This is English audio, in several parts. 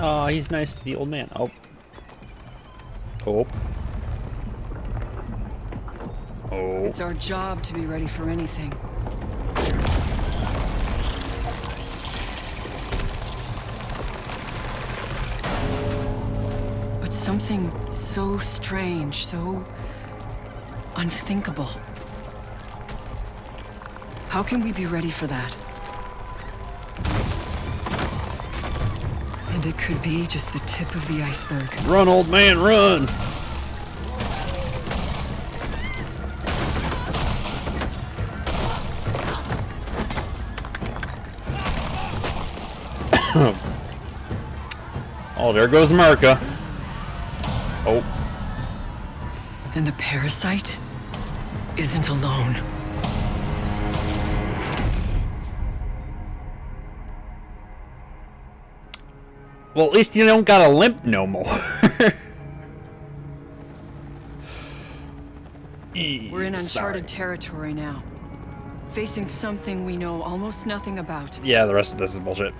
Oh, he's nice to the old man. Oh. Oh. Oh. It's our job to be ready for anything. But something so strange, so unthinkable. How can we be ready for that? And it could be just the tip of the iceberg. Run, old man, run! Oh, there goes America. Oh. And the parasite isn't alone. Well, at least you don't got a limp no more. We're in uncharted territory now. Facing something we know almost nothing about. Yeah, the rest of this is bullshit.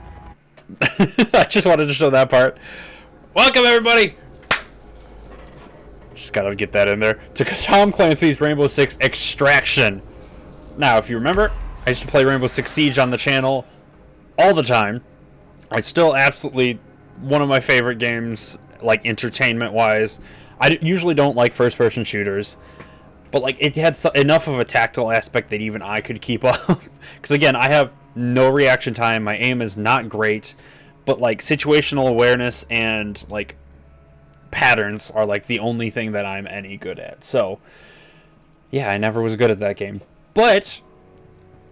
I just wanted to show that part. Welcome, everybody! Just gotta get that in there. To Tom Clancy's Rainbow Six Extraction. Now, if you remember, I used to play Rainbow Six Siege on the channel all the time. It's still absolutely one of my favorite games, like, entertainment-wise. I usually don't like first-person shooters. But, like, it had enough of a tactile aspect that even I could keep up. Because, again, I have no reaction time. My aim is not great. But, like, situational awareness and, like, patterns are, like, the only thing that I'm any good at. So, yeah, I never was good at that game. But,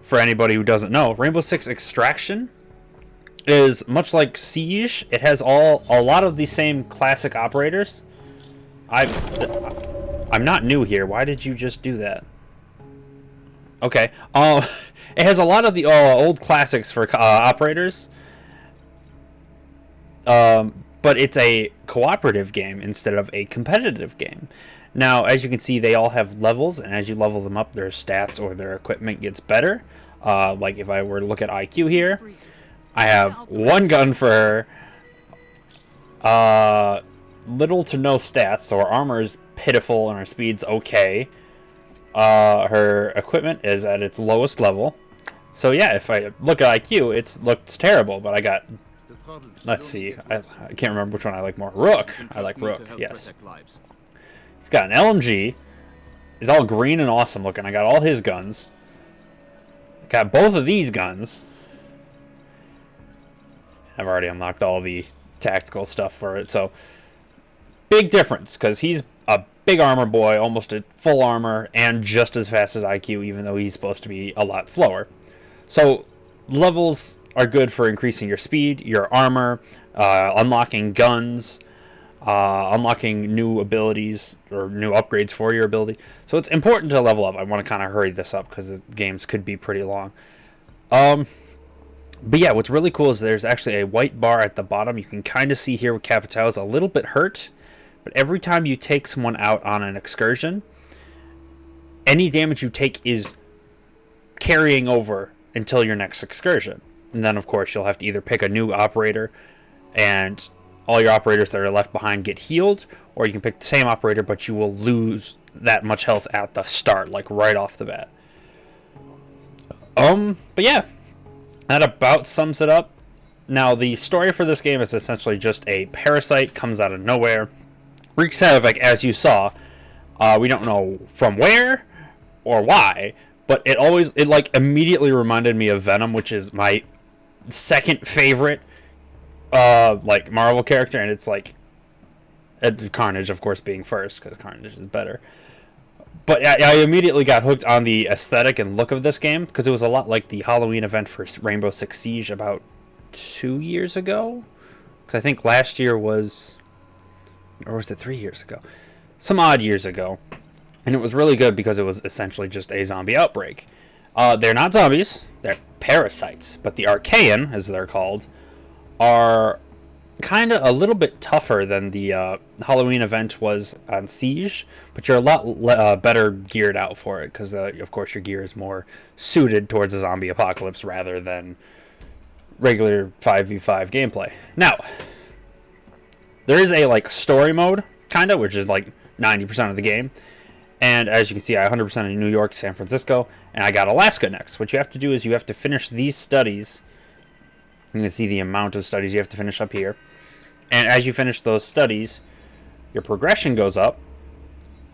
for anybody who doesn't know, Rainbow Six Extraction is much like Siege. It has a lot of the same classic operators. I'm not new here. Why did you just do that? Okay. It has a lot of the old classics for operators. But it's a cooperative game instead of a competitive game. Now, as you can see, they all have levels, and as you level them up, their stats or their equipment gets better. Like if I were to look at IQ here, I have one gun for her. Little to no stats, so her armor is pitiful and her speed's okay. Her equipment is at its lowest level. So yeah, if I look at IQ, it looks terrible, but I got... Let's see, I can't remember which one I like more. Rook! I like Rook, yes. He's got an LMG. He's all green and awesome looking. I got all his guns. Got both of these guns. I've already unlocked all the tactical stuff for it, so... Big difference, because he's a big armor boy, almost at full armor, and just as fast as IQ, even though he's supposed to be a lot slower. So, levels are good for increasing your speed, your armor, unlocking guns, unlocking new abilities, or new upgrades for your ability. So it's important to level up. I want to kind of hurry this up, because the games could be pretty long. But yeah, what's really cool is there's actually a white bar at the bottom. You can kind of see here with Capital is a little bit hurt. But every time you take someone out on an excursion, any damage you take is carrying over until your next excursion. And then, of course, you'll have to either pick a new operator, and all your operators that are left behind get healed, or you can pick the same operator, but you will lose that much health at the start, like right off the bat. But yeah, that about sums it up. Now, the story for this game is essentially just a parasite comes out of nowhere, wreaks havoc, as you saw. We don't know from where or why, but it like immediately reminded me of Venom, which is my second favorite like Marvel character, and it's like Carnage, of course, being first because Carnage is better. But I immediately got hooked on the aesthetic and look of this game because it was a lot like the Halloween event for Rainbow Six Siege about 2 years ago. Because I think last year was... Or was it 3 years ago? Some odd years ago. And it was really good because it was essentially just a zombie outbreak. They're not zombies. They're parasites. But the Archaean, as they're called, are kind of a little bit tougher than the Halloween event was on Siege. But you're a lot better geared out for it. Because, of course, your gear is more suited towards a zombie apocalypse rather than regular 5v5 gameplay. Now, There is a like story mode, kind of, which is like 90% of the game. And as you can see, I 100% in New York, San Francisco, and I got Alaska next. What you have to do is you have to finish these studies. You can see the amount of studies you have to finish up here. And as you finish those studies, your progression goes up,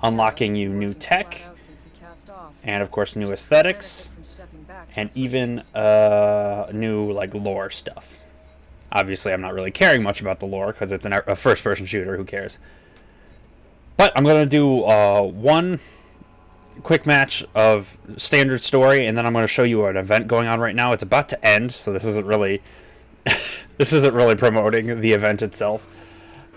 unlocking you new tech, and of course new aesthetics, and even new like lore stuff. Obviously, I'm not really caring much about the lore because it's a first-person shooter. Who cares? But I'm going to do one quick match of standard story, and then I'm going to show you an event going on right now. It's about to end, so this isn't really promoting the event itself,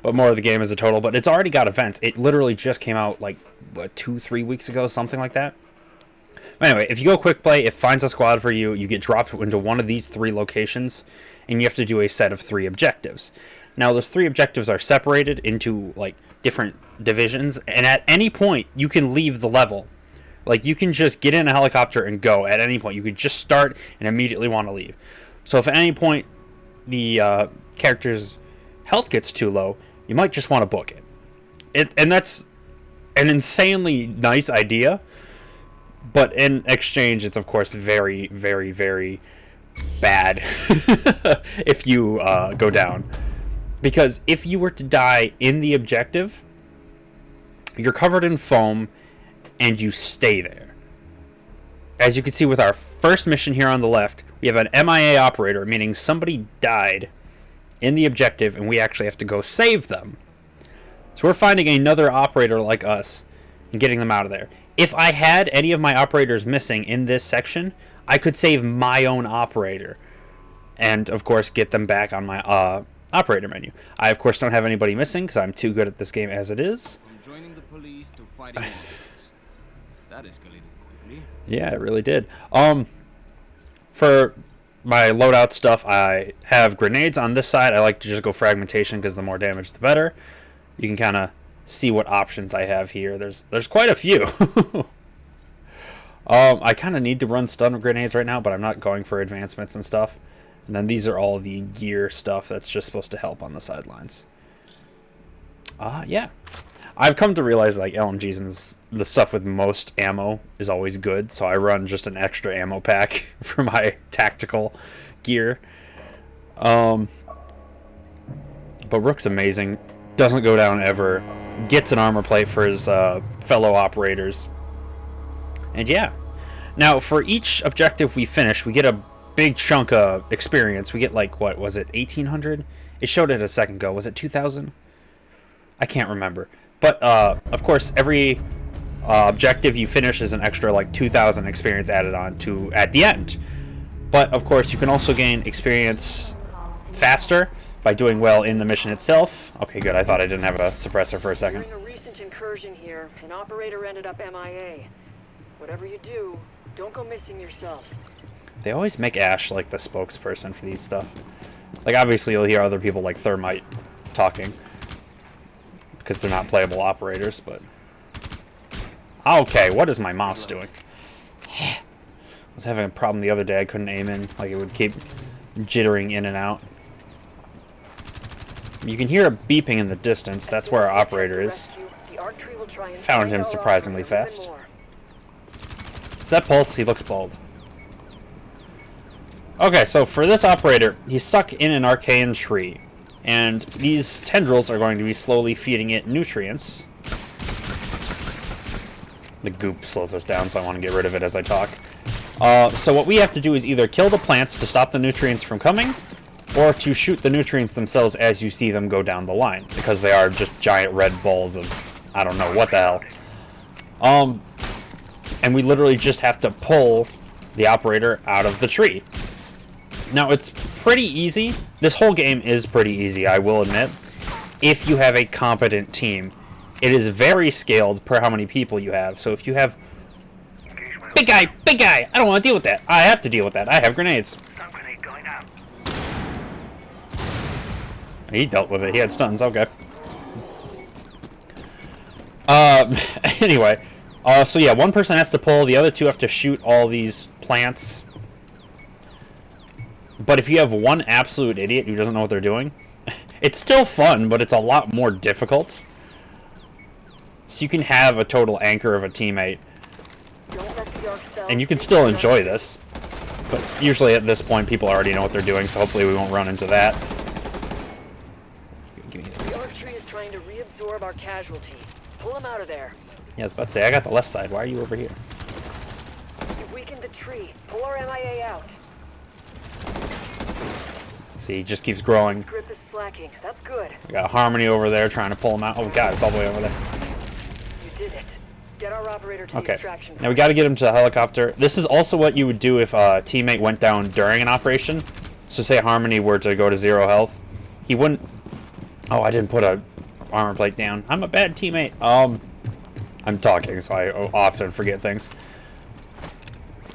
but more of the game as a total. But it's already got events. It literally just came out like, what, 2-3 weeks ago, something like that. Anyway, if you go quick play, it finds a squad for you. You get dropped into one of these 3 locations, and you have to do a set of 3 objectives. Now, those 3 objectives are separated into like different divisions, and at any point you can leave the level. Like, you can just get in a helicopter and go at any point. You could just start and immediately want to leave. So if at any point the character's health gets too low, you might just want to book it. And that's an insanely nice idea, but in exchange it's of course very, very, very bad if you go down. Because if you were to die in the objective, you're covered in foam, and you stay there. As you can see with our first mission here on the left, we have an MIA operator, meaning somebody died in the objective, and we actually have to go save them. So we're finding another operator like us and getting them out of there. If I had any of my operators missing in this section, I could save my own operator, and of course get them back on my operator menu. I of course don't have anybody missing because I'm too good at this game as it is. From joining the police to fighting monsters. That escalated quickly. Yeah, it really did. For my loadout stuff, I have grenades on this side. I like to just go fragmentation because the more damage the better. You can kind of see what options I have here. There's quite a few. I kind of need to run stun grenades right now, but I'm not going for advancements and stuff. And then these are all the gear stuff that's just supposed to help on the sidelines. Yeah. I've come to realize, like, LMGs and the stuff with most ammo is always good, so I run just an extra ammo pack for my tactical gear. But Rook's amazing. Doesn't go down ever. Gets an armor plate for his fellow operators. And yeah. Now, for each objective we finish, we get a big chunk of experience. We get, like, what was it, 1,800? It showed it a second ago. Was it 2,000? I can't remember. But, of course, every objective you finish is an extra, like, 2,000 experience added on to at the end. But, of course, you can also gain experience faster by doing well in the mission itself. Okay, good. I thought I didn't have a suppressor for a second. During a recent incursion here, an operator ended up MIA. Whatever you do, don't go missing yourself. They always make Ash, like, the spokesperson for these stuff. Like, obviously, you'll hear other people like Thermite talking, because they're not playable operators, but... Okay, what is my mouse doing? I was having a problem the other day. I couldn't aim in. Like, it would keep jittering in and out. You can hear a beeping in the distance. That's where our operator is. Found him surprisingly fast. Is that Pulse? He looks bald. Okay, so for this operator, he's stuck in an arcane tree. And these tendrils are going to be slowly feeding it nutrients. The goop slows us down, so I want to get rid of it as I talk. So what we have to do is either kill the plants to stop the nutrients from coming, or to shoot the nutrients themselves as you see them go down the line, because they are just giant red balls of I don't know what the hell. And we literally just have to pull the operator out of the tree. Now, it's pretty easy. This whole game is pretty easy, I will admit, if you have a competent team. It is very scaled per how many people you have. So if you have... Big guy! Big guy! I don't want to deal with that. I have to deal with that. I have grenades. He dealt with it. He had stuns. Okay. Anyway. So yeah, one person has to pull. The other two have to shoot all these plants. But if you have one absolute idiot who doesn't know what they're doing, It's still fun, but it's a lot more difficult. So you can have a total anchor of a teammate, and you can still enjoy this. But usually at this point, people already know what they're doing, so hopefully we won't run into that. The arc tree is trying to reabsorb our casualties. Pull them out of there. Yeah, I was about to say, I got the left side. Why are you over here? You've weakened the tree. Pull our MIA out. See, he just keeps growing. Grip is slacking. That's good. We got Harmony over there trying to pull him out. Oh god, it's all the way over there. You did it. Get our operator to the Okay, extraction. now we got to get him to the helicopter. This is also what you would do if a teammate went down during an operation. So say Harmony were to go to 0 health. He wouldn't... Oh, I didn't put a armor plate down. I'm a bad teammate. I'm talking, so I often forget things.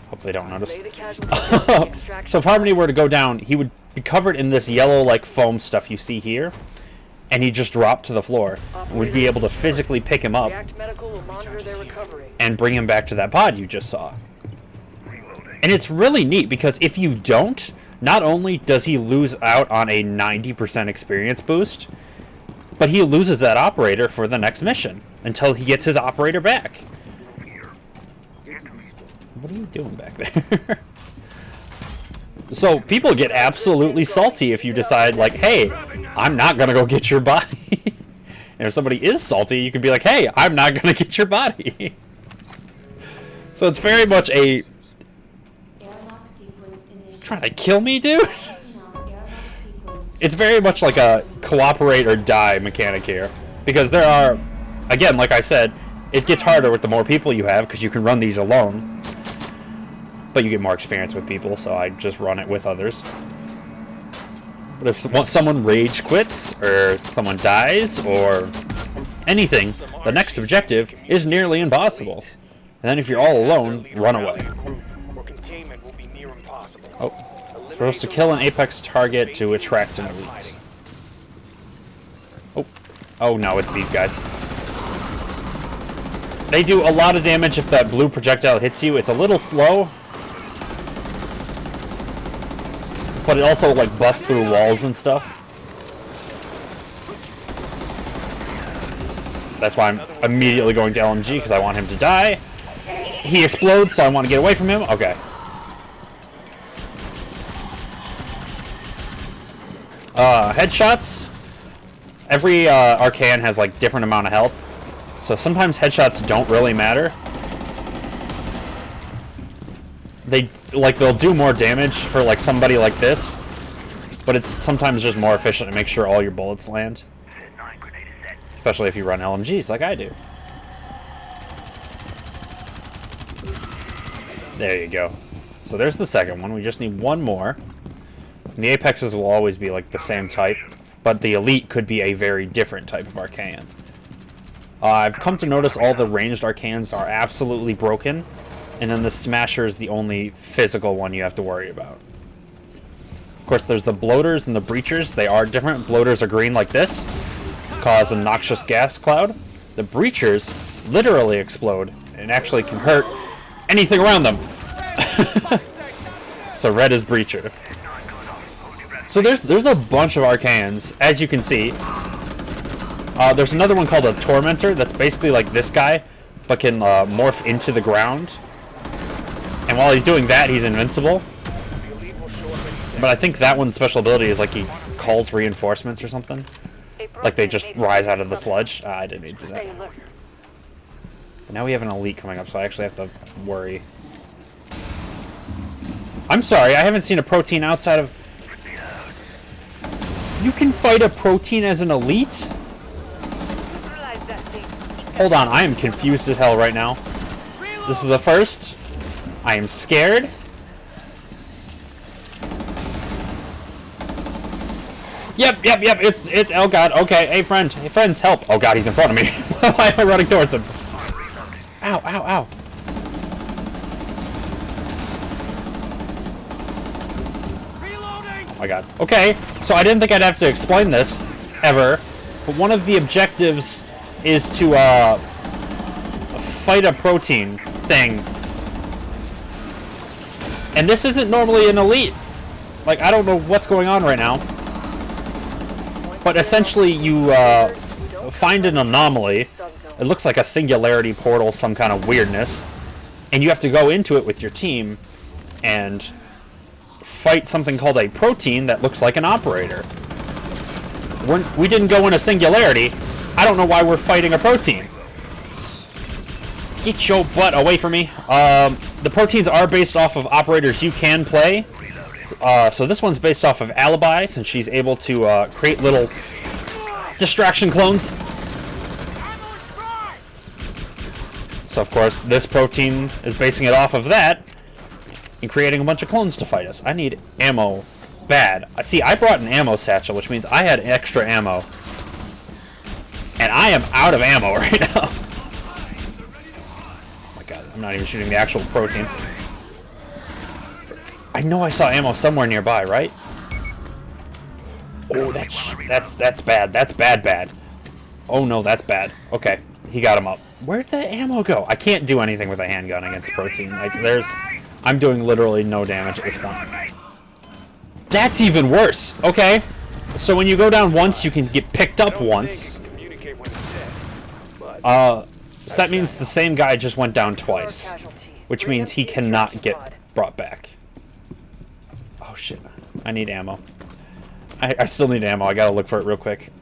Hope they don't notice. Lay the casualties at the extraction So if Harmony were to go down, he would be covered in this yellow, like, foam stuff you see here. And he'd just drop to the floor. We'd be able to physically pick him up React Medical will monitor their recovery. and bring him back to that pod you just saw. And it's really neat because if you don't, not only does he lose out on a 90% experience boost, but he loses that operator for the next mission until he gets his operator back. What are you doing back there? So people get absolutely salty if you decide, like, hey, I'm not going to go get your body. And if somebody is salty, you can be like, hey, I'm not going to get your body. So it's very much a... Trying to kill me, dude? It's very much like a cooperate or die mechanic here. Because there are, again, like I said, it gets harder with the more people you have because you can run these alone. But you get more experience with people, so I just run it with others. But if once someone rage quits, or someone dies, or anything, the next objective is nearly impossible. And then if you're all alone, run away. Oh. Supposed to kill an apex target to attract an elite. Oh. Oh no, it's these guys. They do a lot of damage if that blue projectile hits you. It's a little slow. But it also, like, busts through walls and stuff. That's why I'm immediately going to LMG, because I want him to die. He explodes, so I want to get away from him. Okay. Headshots. Every Arcan has, like, different amount of health. So sometimes headshots don't really matter. They'll do more damage for, like, somebody like this, but it's sometimes just more efficient to make sure all your bullets land. Especially if you run LMGs like I do. There you go. So there's the second one. We just need one more. And the Apexes will always be, like, the same type, but the Elite could be a very different type of Arcan. I've come to notice all the ranged Arcans are absolutely broken. And then the Smasher is the only physical one you have to worry about. Of course, there's the Bloaters and the Breachers. They are different. Bloaters are green like this, cause a noxious gas cloud. The Breachers literally explode and actually can hurt anything around them. So red is Breacher. So there's a bunch of Arcans, as you can see. There's another one called a Tormentor that's basically like this guy, but can morph into the ground. And while he's doing that, he's invincible. But I think that one's special ability is like he calls reinforcements or something. Like they just rise out of the sludge. I didn't need to do that. But now we have an elite coming up, so I actually have to worry. I'm sorry, I haven't seen a protein outside of... You can fight a protein as an elite? Hold on, I am confused as hell right now. This is the first. I am scared. Yep. It's. Oh god. Okay. Hey friends, help! Oh god, he's in front of me. Why am I running towards him? Ow. Oh my god. Okay. So I didn't think I'd have to explain this ever, but one of the objectives is to fight a protein thing. And this isn't normally an elite. Like, I don't know what's going on right now. But essentially, you find an anomaly. It looks like a singularity portal, some kind of weirdness. And you have to go into it with your team and fight something called a protein that looks like an operator. We didn't go in a singularity. I don't know why we're fighting a protein. Get your butt away from me. The proteins are based off of operators you can play. So this one's based off of Alibi, since she's able to create little distraction clones. So of course, this protein is basing it off of that and creating a bunch of clones to fight us. I need ammo bad. See, I brought an ammo satchel, which means I had extra ammo. And I am out of ammo right now. Oh my god, I'm not even shooting the actual protein. I know I saw ammo somewhere nearby, right? Oh, that's bad. That's bad. Oh no, that's bad. Okay, he got him up. Where'd the ammo go? I can't do anything with a handgun against protein. Like, I'm doing literally no damage at this point. That's even worse. Okay, so when you go down once, you can get picked up once. So that means the same guy just went down twice, which means he cannot get brought back. Oh shit, I need ammo. I still need ammo. I gotta look for it real quick.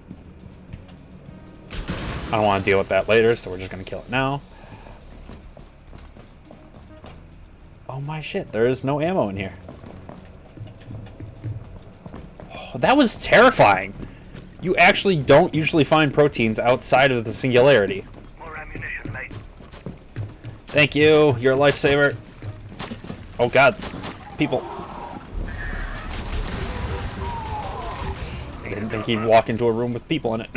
I don't want to deal with that later, so we're just gonna kill it now. Oh my shit, there is no ammo in here. Oh, that was terrifying. You actually don't usually find proteins outside of the singularity. More ammunition, mate. Thank you, you're a lifesaver. Oh god, people. I didn't think he'd walk into a room with people in it.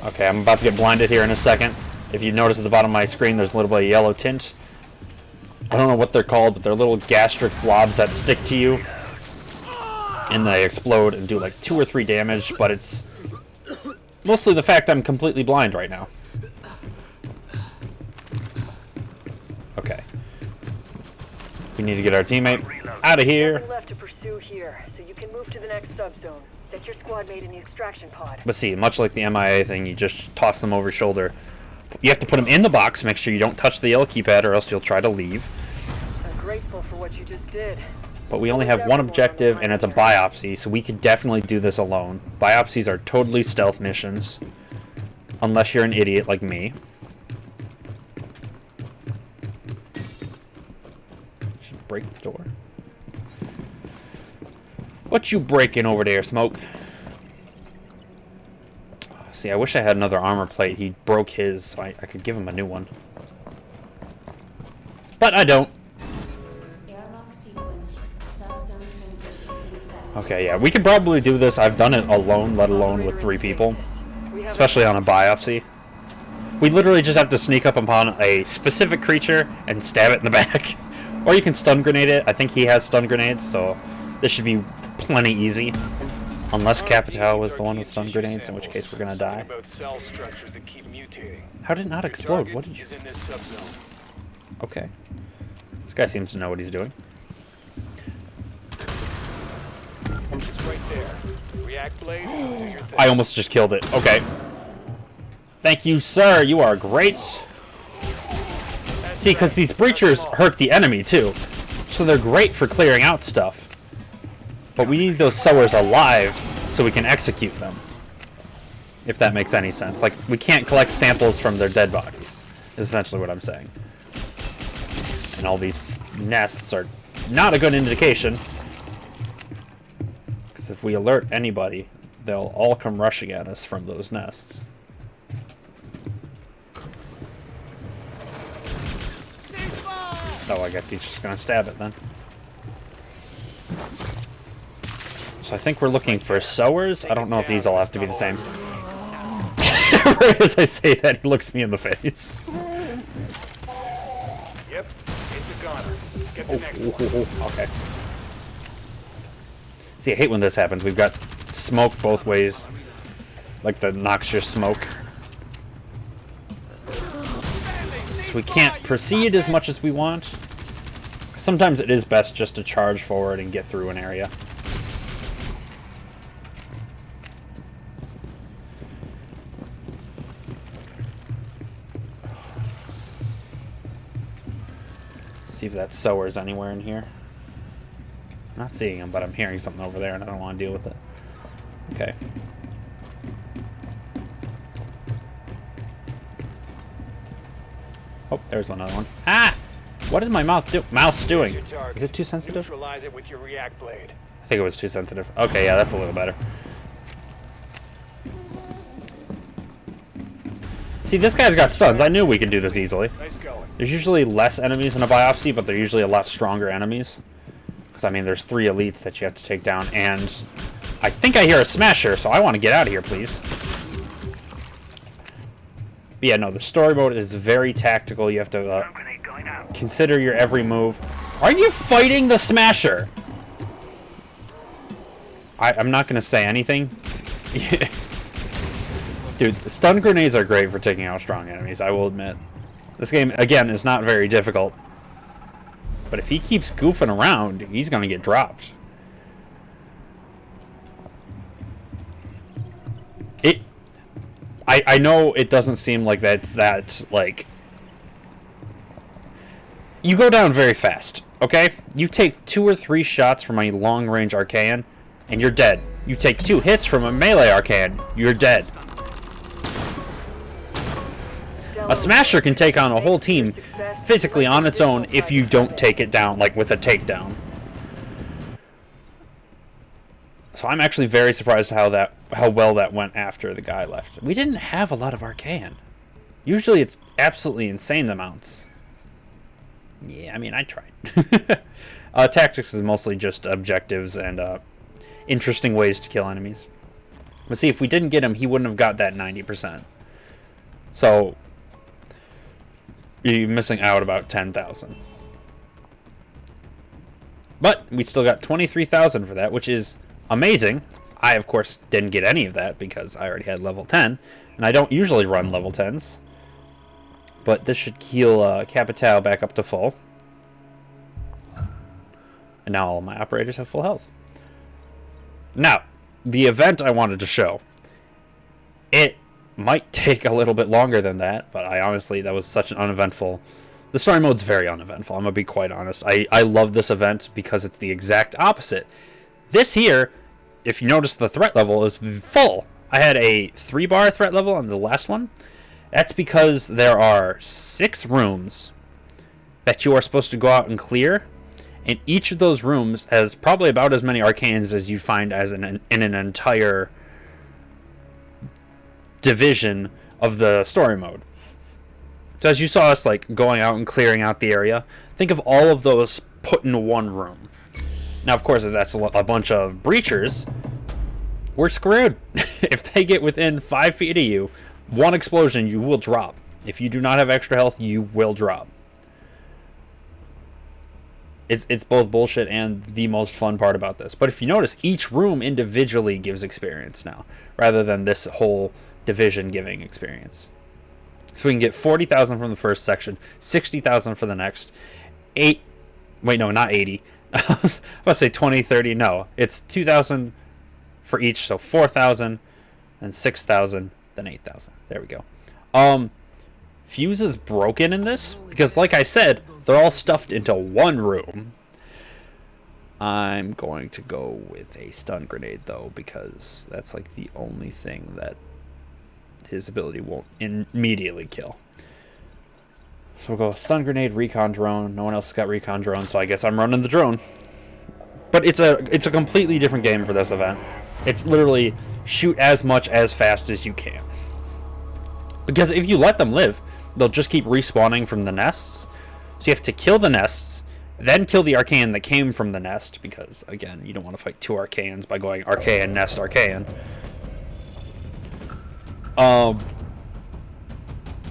Okay, I'm about to get blinded here in a second. If you notice at the bottom of my screen, there's a little bit of yellow tint. I don't know what they're called, but they're little gastric blobs that stick to you. And they explode and do like 2 or 3 damage, but it's mostly the fact I'm completely blind right now. Okay. We need to get our teammate out of here. Nothing left to pursue here, so you can move to the next subzone. Get your squad mate in the extraction pod. But see, much like the MIA thing, you just toss them over shoulder. You have to put them in the box, make sure you don't touch the yellow keypad or else you'll try to leave. I'm grateful for what you just did. But we only have one objective, and it's a biopsy, so we could definitely do this alone. Biopsies are totally stealth missions. Unless you're an idiot like me. Should break the door. What you breaking over there, Smoke? See, I wish I had another armor plate. He broke his, so I could give him a new one. But I don't. Okay, yeah, we could probably do this. I've done it alone, let alone with 3 people. Especially on a biopsy. We literally just have to sneak up upon a specific creature and stab it in the back. Or you can stun grenade it. I think he has stun grenades, so this should be plenty easy. Unless Capital was the one with stun grenades, in which case we're gonna die. How did it not explode? What did you... Okay. This guy seems to know what he's doing. I almost just killed it. Okay. Thank you, sir. You are great. See, because these breachers hurt the enemy, too. So they're great for clearing out stuff. But we need those sowers alive so we can execute them. If that makes any sense. Like, we can't collect samples from their dead bodies. Is essentially what I'm saying. And all these nests are not a good indication. Because if we alert anybody, they'll all come rushing at us from those nests. Oh, I guess he's just gonna stab it then. So I think we're looking for sowers. I don't know if these all have to be the same. Right as I say that, he looks me in the face. Yep, it's a goner. Get the next one. Okay. See, I hate when this happens. We've got smoke both ways. Like the noxious smoke. So we can't proceed as much as we want. Sometimes it is best just to charge forward and get through an area. See if that sower's anywhere in here. I'm not seeing him, but I'm hearing something over there, and I don't want to deal with it. Okay. Oh, there's another one. Ah! What is my mouse doing? Is it too sensitive? Neutralize it with your react blade. I think it was too sensitive. Okay, yeah, that's a little better. See, this guy's got stuns. I knew we could do this easily. Nice going. There's usually less enemies in a biopsy, but they're usually a lot stronger enemies. Because, I mean, there's 3 elites that you have to take down, and I think I hear a smasher, so I want to get out of here, please. But yeah, no, the story mode is very tactical. You have to consider your every move. Are you fighting the smasher? I'm not going to say anything. Dude, stun grenades are great for taking out strong enemies, I will admit. This game, again, is not very difficult. But if he keeps goofing around, he's going to get dropped. I know it doesn't seem like that's that, like... You go down very fast, okay? You take 2 or 3 shots from a long-range arcane, and you're dead. You take 2 hits from a melee arcane, you're dead. A smasher can take on a whole team physically on its own if you don't take it down, like with a takedown. So I'm actually very surprised how well that went after the guy left. We didn't have a lot of arcane. Usually it's absolutely insane amounts. Yeah, I mean, I tried. Tactics is mostly just objectives and interesting ways to kill enemies. But see, if we didn't get him, he wouldn't have got that 90%. So you're missing out about 10,000. But we still got 23,000 for that, which is amazing. I, of course, didn't get any of that because I already had level 10. And I don't usually run level 10s. But this should heal Capital back up to full. And now all my operators have full health. Now, the event I wanted to show. It might take a little bit longer than that, but I honestly, that was such an uneventful... The story mode's very uneventful, I'm going to be quite honest. I love this event because it's the exact opposite. This here, if you notice, the threat level is full. I had a 3-bar threat level on the last one. That's because there are 6 rooms that you are supposed to go out and clear, and each of those rooms has probably about as many arcanes as you'd find as in an entire division of the story mode. So as you saw us like going out and clearing out the area, think of all of those put in one room. Now, of course, if that's a bunch of breachers, we're screwed. If they get within 5 feet of you, one explosion, you will drop. If you do not have extra health, you will drop. It's both bullshit and the most fun part about this. But if you notice, each room individually gives experience now, rather than this whole division giving experience. So we can get 40,000 from the first section, 60,000 for the next, wait, no, not 80. I was about to say 20, 30, no. It's 2,000 for each, so 4,000, then 6,000, then 8,000. There we go. Fuse is broken in this, because like I said, they're all stuffed into one room. I'm going to go with a stun grenade, though, because that's like the only thing that his ability won't immediately kill. So we'll go stun grenade, recon drone. No one else has got recon drone, so I guess I'm running the drone. But it's a completely different game for this event. It's literally shoot as much as fast as you can. Because if you let them live, they'll just keep respawning from the nests. So you have to kill the nests, then kill the arcane that came from the nest, because, again, you don't want to fight 2 arcanes by going arcane, nest, arcane.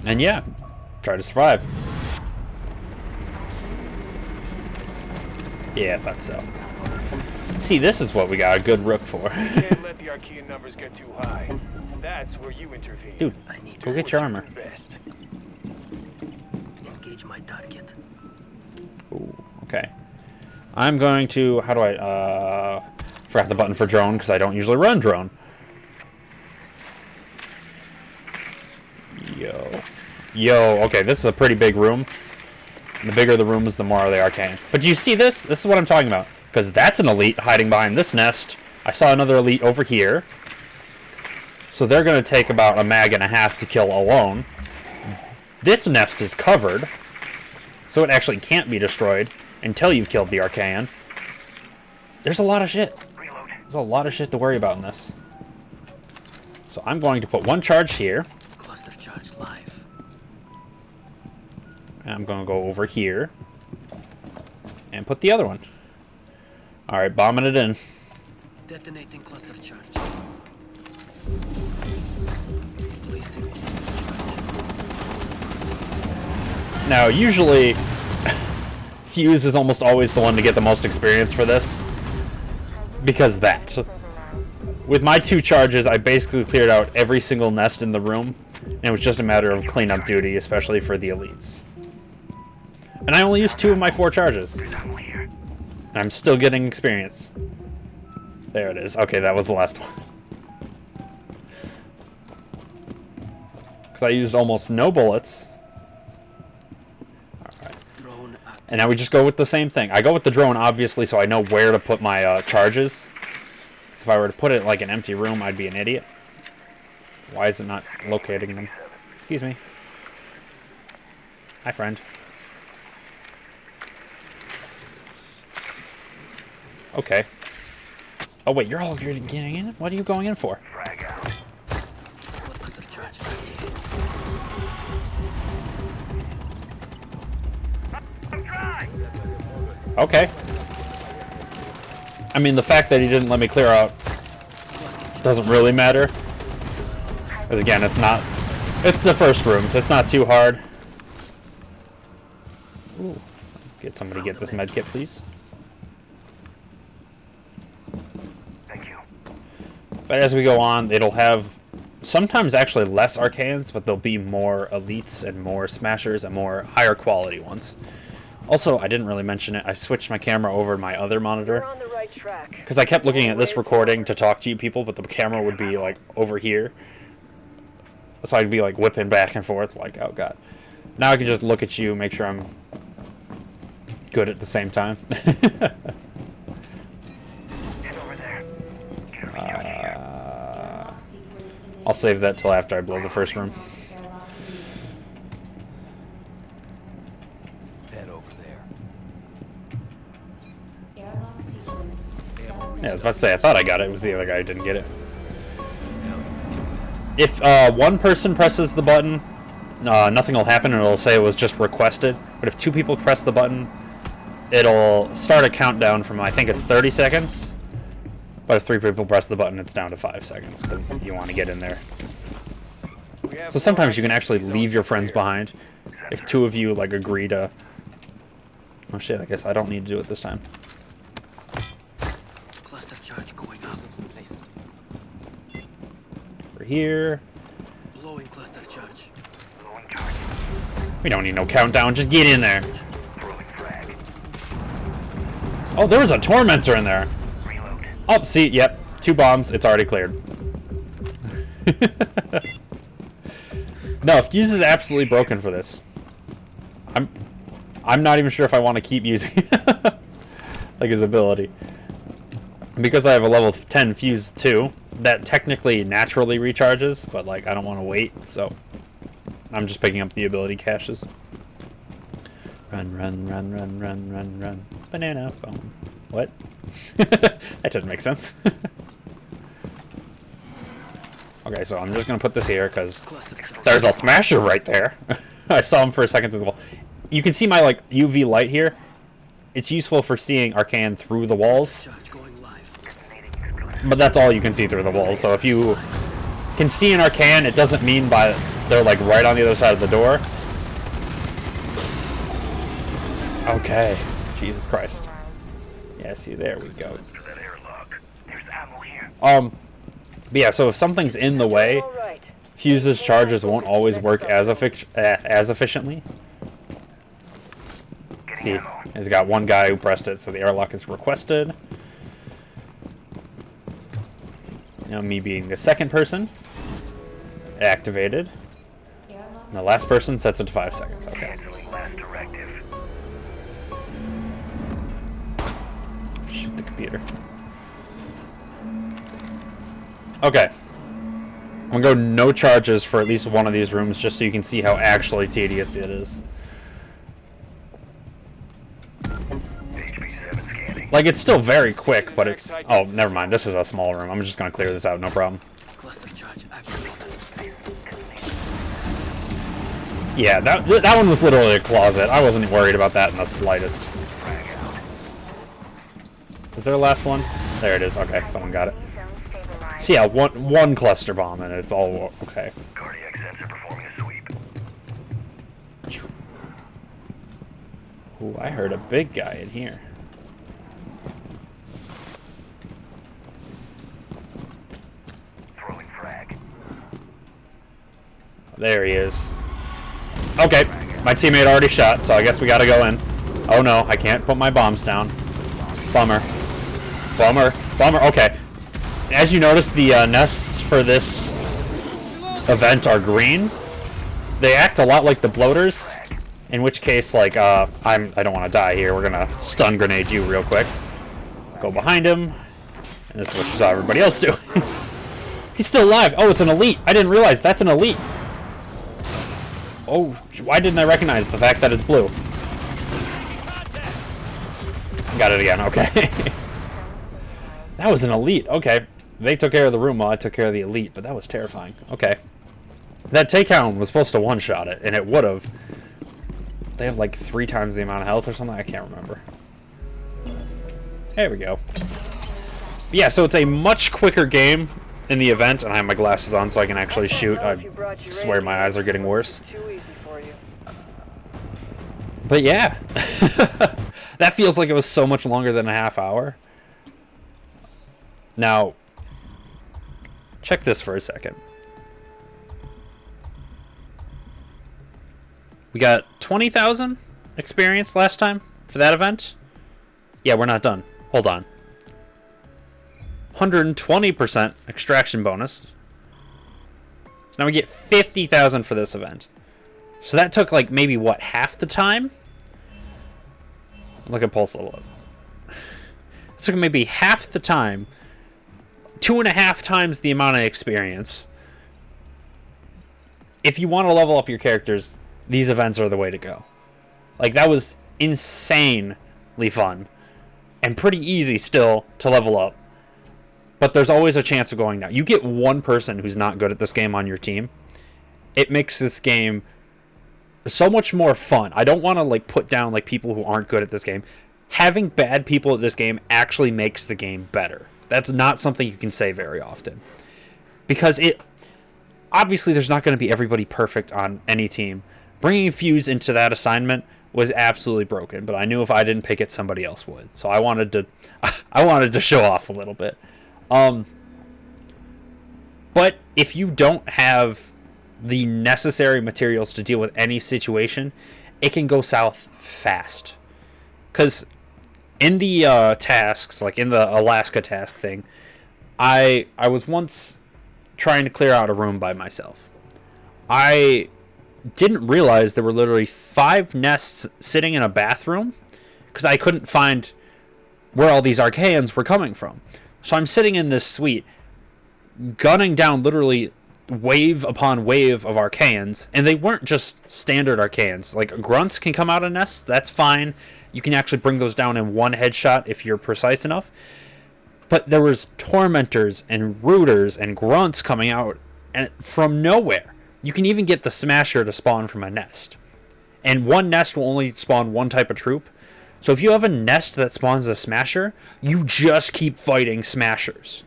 And yeah, try to survive. Yeah, I thought so. See, this is what we got a good rook for. Can't let the arcane numbers get too high. That's where you intervene. Dude, go get your armor. Engage my target. Ooh, okay. I'm going to... How do I... forgot the button for drone, because I don't usually run drone. Yo. Okay, this is a pretty big room. And the bigger the rooms, the more are they arcane. But do you see this? This is what I'm talking about. Because that's an elite hiding behind this nest. I saw another elite over here. So they're going to take about a mag and a half to kill alone. This nest is covered. So it actually can't be destroyed until you've killed the arcane. There's a lot of shit. There's a lot of shit to worry about in this. So I'm going to put one charge here. Cluster charge live. And I'm going to go over here. And put the other one. Alright, bombing it in. Detonating cluster charge. Now, usually, Fuse is almost always the one to get the most experience for this. Because that. With my 2 charges, I basically cleared out every single nest in the room. And it was just a matter of cleanup duty, especially for the elites. And I only used 2 of my 4 charges. And I'm still getting experience. There it is. Okay, that was the last one. Because I used almost no bullets. Alright. And now we just go with the same thing. I go with the drone, obviously, so I know where to put my charges. So if I were to put it like an empty room, I'd be an idiot. Why is it not locating them? Excuse me. Hi, friend. Okay. Oh, wait, you're all getting in? What are you going in for? Okay. I mean, the fact that he didn't let me clear out doesn't really matter. Because again, it's the first room, so it's not too hard. Ooh. Get somebody get this med kit, please. But as we go on, it'll have sometimes actually less arcanes, but there'll be more elites and more smashers and more higher quality ones. Also, I didn't really mention it, I switched my camera over to my other monitor. Because I kept looking at this recording to talk to you people, but the camera would be like over here. So I'd be like whipping back and forth like, oh god. Now I can just look at you, make sure I'm good at the same time. I'll save that till after I blow the first room. Head over there. Yeah, I was about to say, I thought I got it. It was the other guy who didn't get it. If one person presses the button, nothing will happen and it'll say it was just requested. But if 2 people press the button, it'll start a countdown from, I think it's 30 seconds. But if 3 people press the button, it's down to 5 seconds because you want to get in there. So sometimes you can actually leave your friends behind if 2 of you like agree to. Oh shit! I guess I don't need to do it this time. Cluster charge going up. Over here. Blowing cluster charge. We don't need no countdown. Just get in there. Oh, there was a tormentor in there. Oh, see, yep, 2 bombs. It's already cleared. No, Fuse is absolutely broken for this. I'm not even sure if I want to keep using like his ability. Because I have a level 10 Fuse too, that technically naturally recharges, but like I don't want to wait, so I'm just picking up the ability caches. Run, run, run, run, run, run, run. Banana phone. What? That didn't make sense. Okay, so I'm just gonna put this here because there's a smasher right there. I saw him for a second as well. You can see my like UV light here. It's useful for seeing arcane through the walls. But that's all you can see through the walls. So if you can see an arcane, it doesn't mean by they're like right on the other side of the door. Okay. Jesus Christ. Yeah, see, there we go. But yeah, so if something's in the way, Fuse's charges won't always work as efficiently. See, he's got one guy who pressed it, so the airlock is requested. Now me being the second person, activated. And the last person sets it to 5 seconds. Okay. computer. Okay. I'm gonna go no charges for at least one of these rooms, just so you can see how actually tedious it is. Like, it's still very quick, but it's... Oh, never mind. This is a small room. I'm just gonna clear this out, no problem. Cluster charge activated. Yeah, that one was literally a closet. I wasn't worried about that in the slightest. Is there a last one? There it is. Okay, someone got it. So yeah, one cluster bomb, and it's all okay. Cardiac sensor performing a sweep. Ooh, I heard a big guy in here. Throwing frag. There he is. Okay, my teammate already shot, so I guess we gotta go in. Oh no, I can't put my bombs down. Bummer. Bummer. Bummer. Okay. As you notice, the nests for this event are green. They act a lot like the bloaters, in which case, like, I don't want to die here. We're gonna stun grenade you real quick. Go behind him, and this is what you saw everybody else do. He's still alive. Oh, it's an elite. I didn't realize that's an elite. Oh, why didn't I recognize the fact that it's blue? Got it again. Okay. That was an elite. Okay. They took care of the room while I took care of the elite, but that was terrifying. Okay. That takedown was supposed to one-shot it, and it would have. They have like 3 times the amount of health or something? I can't remember. There we go. Yeah, so it's a much quicker game in the event, and I have my glasses on so I can actually shoot. I swear my eyes are getting worse. But yeah. That feels like it was so much longer than a half hour. Now, check this for a second. We got 20,000 experience last time for that event. Yeah, we're not done. Hold on. 120% extraction bonus. So now we get 50,000 for this event. So that took like maybe what, half the time? Look at pulse level up. It took maybe half the time. 2.5 times the amount of experience. If you want to level up your characters, these events are the way to go. Like, that was insanely fun. And pretty easy still to level up. But there's always a chance of going down. You get one person who's not good at this game on your team. It makes this game so much more fun. I don't want to like put down like people who aren't good at this game. Having bad people at this game actually makes the game better. That's not something you can say very often. Because it... Obviously, there's not going to be everybody perfect on any team. Bringing Fuse into that assignment was absolutely broken. But I knew if I didn't pick it, somebody else would. So I wanted to show off a little bit. But if you don't have the necessary materials to deal with any situation, it can go south fast. Because in the tasks, like in the Alaska task thing, I was once trying to clear out a room by myself. I didn't realize there were literally 5 nests sitting in a bathroom because I couldn't find where all these Archaeans were coming from. So I'm sitting in this suite, gunning down literally wave upon wave of Archaeans, and they weren't just standard Archaeans. Like, grunts can come out of nests, that's fine. You can actually bring those down in one headshot if you're precise enough. But there was tormentors and rooters and grunts coming out and from nowhere. You can even get the smasher to spawn from a nest. And one nest will only spawn one type of troop. So if you have a nest that spawns a smasher, you just keep fighting smashers.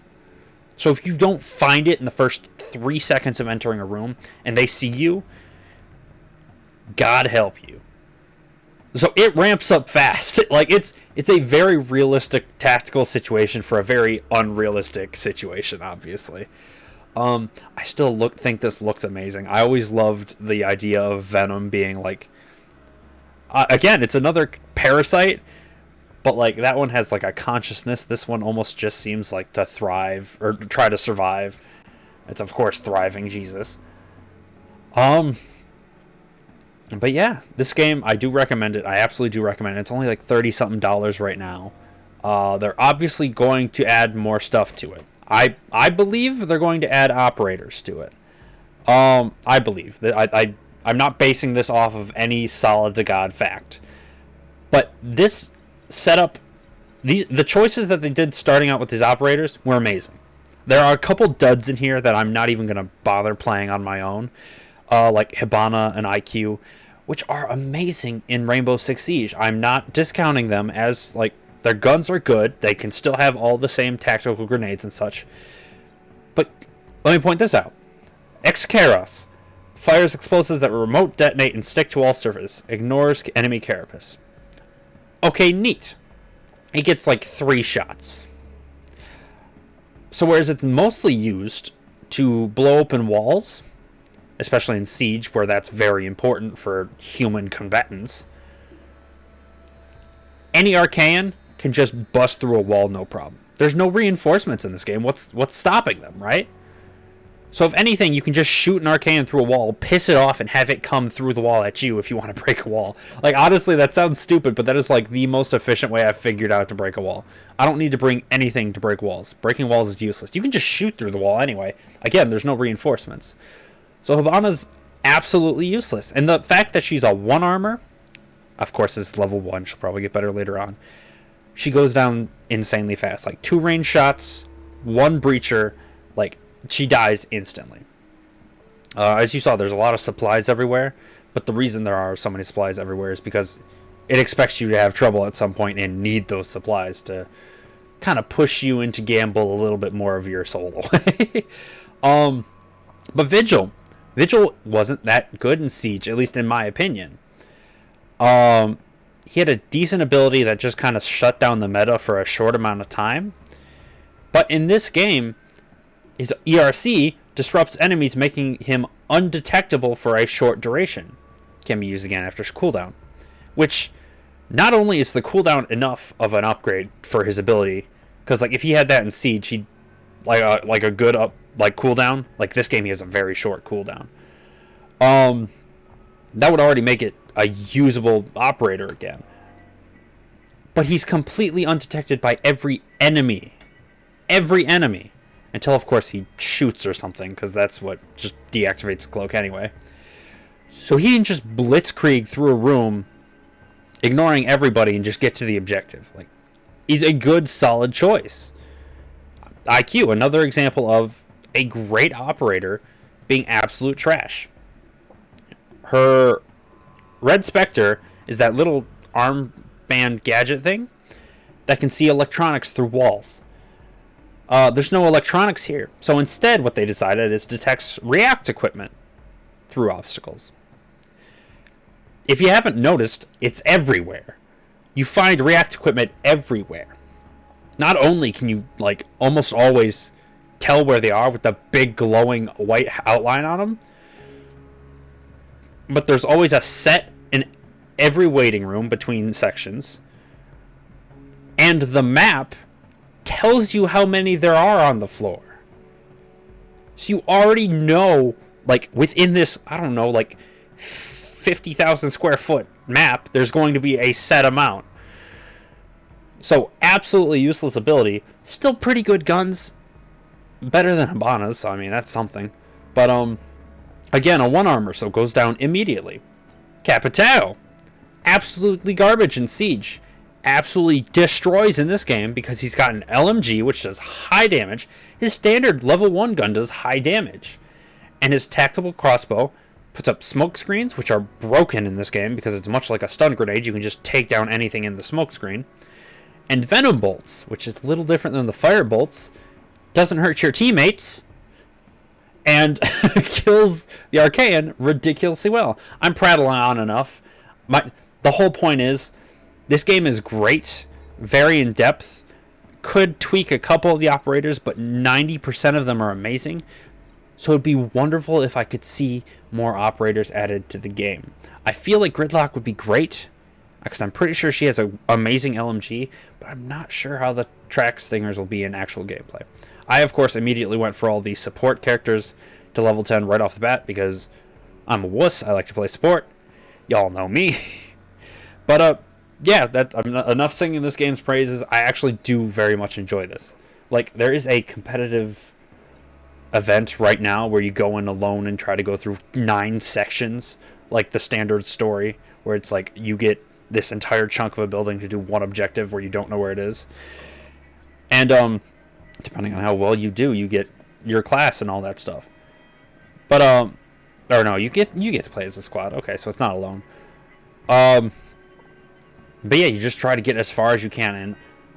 So if you don't find it in the first 3 seconds of entering a room and they see you, God help you. So it ramps up fast. Like, it's a very realistic tactical situation for a very unrealistic situation, obviously. I still think this looks amazing. I always loved the idea of Venom being like... again, it's another parasite, but like that one has like a consciousness. This one almost just seems like to thrive or try to survive. It's of course thriving, Jesus. But yeah, this game, I do recommend it. I absolutely do recommend it. It's only like $30-something right now. They're obviously going to add more stuff to it. I believe they're going to add operators to it. I believe that I'm not basing this off of any solid to God fact, but this setup, the choices that they did starting out with these operators were amazing. There are a couple duds in here that I'm not even going to bother playing on my own, like Hibana and IQ, which are amazing in Rainbow Six Siege. I'm not discounting them as, like, their guns are good. They can still have all the same tactical grenades and such. But let me point this out. Xkaros fires explosives that remote detonate and stick to all surface. Ignores enemy carapace. Okay, neat. He gets like 3 shots. So whereas it's mostly used to blow open walls, especially in Siege where that's very important for human combatants, any Archaean can just bust through a wall no problem. There's no reinforcements in this game. What's stopping them, right? So if anything, you can just shoot an Archaean through a wall, piss it off, and have it come through the wall at you if you want to break a wall. Like, honestly, that sounds stupid, but that is, like, the most efficient way I've figured out to break a wall. I don't need to bring anything to break walls. Breaking walls is useless. You can just shoot through the wall anyway. Again, there's no reinforcements. So Hibana's absolutely useless. And the fact that she's a 1 armor, of course, is level 1. She'll probably get better later on. She goes down insanely fast. Like, 2 range shots, 1 breacher, like, she dies instantly. As you saw, there's a lot of supplies everywhere, but the reason there are so many supplies everywhere is because it expects you to have trouble at some point and need those supplies to kind of push you into gamble a little bit more of your soul away. But Vigil wasn't that good in Siege, at least in my opinion. He had a decent ability that just kind of shut down the meta for a short amount of time. But in this game, his ERC disrupts enemies, making him undetectable for a short duration. Can be used again after cooldown. Which, not only is the cooldown enough of an upgrade for his ability, because like if he had that in Siege, he'd like a good cooldown. Like this game, he has a very short cooldown. That would already make it a usable operator again. But he's completely undetected by every enemy. Every enemy. Until, of course, he shoots or something, because that's what just deactivates cloak anyway. So he can just blitzkrieg through a room, ignoring everybody, and just get to the objective. Like, he's a good, solid choice. IQ, another example of a great operator being absolute trash. Her Red Spectre is that little armband gadget thing that can see electronics through walls. There's no electronics here, so instead what they decided is detects react equipment through obstacles. If you haven't noticed, it's everywhere. You find react equipment everywhere. Not only can you, like, almost always tell where they are with the big glowing white outline on them, but there's always a set in every waiting room between sections, and the map tells you how many there are on the floor. So you already know, like, within this, I don't know, like, 50,000 square foot map, there's going to be a set amount. So, absolutely useless ability. Still pretty good guns. Better than Hibana's, so, I mean, that's something. But, again, a 1 armor, so goes down immediately. Capitao. Absolutely garbage in Siege. Absolutely destroys in this game because he's got an LMG which does high damage. His standard level 1 gun does high damage. And his tactical crossbow puts up smoke screens, which are broken in this game because it's much like a stun grenade. You can just take down anything in the smoke screen. And venom bolts, which is a little different than the fire bolts, doesn't hurt your teammates and kills the Archaean ridiculously well. I'm prattling on enough. The whole point is, this game is great, very in-depth, could tweak a couple of the operators, but 90% of them are amazing. So it'd be wonderful if I could see more operators added to the game. I feel like Gridlock would be great, because I'm pretty sure she has an amazing LMG, but I'm not sure how the track stingers will be in actual gameplay. I, of course, immediately went for all the support characters to level 10 right off the bat, because I'm a wuss, I like to play support. Y'all know me. But, yeah, enough singing this game's praises. I actually do very much enjoy this. Like, there is a competitive event right now where you go in alone and try to go through 9 sections, like the standard story, where it's like you get this entire chunk of a building to do one objective where you don't know where it is. And depending on how well you do, you get your class and all that stuff. But or no, you get to play as a squad. Okay, so it's not alone. But yeah, you just try to get as far as you can, and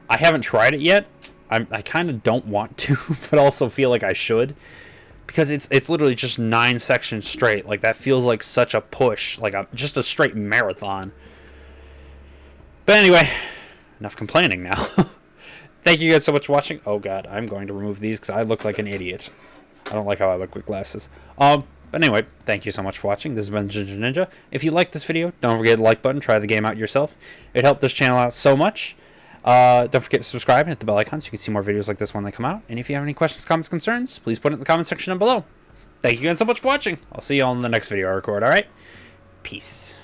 I haven't tried it yet. I kind of don't want to, but also feel like I should, because it's literally just 9 sections straight. Like, that feels like such a push, like just a straight marathon. But anyway, enough complaining now. Thank you guys so much for watching. Oh god, I'm going to remove these because I look like an idiot. I don't like how I look with glasses. But anyway, thank you so much for watching. This has been Ginger Ninja. If you like this video, don't forget the like button. Try the game out yourself. It helped this channel out so much. Don't forget to subscribe and hit the bell icon so you can see more videos like this when they come out. And if you have any questions, comments, concerns, please put it in the comment section down below. Thank you guys so much for watching. I'll see you all in the next video I record, alright? Peace.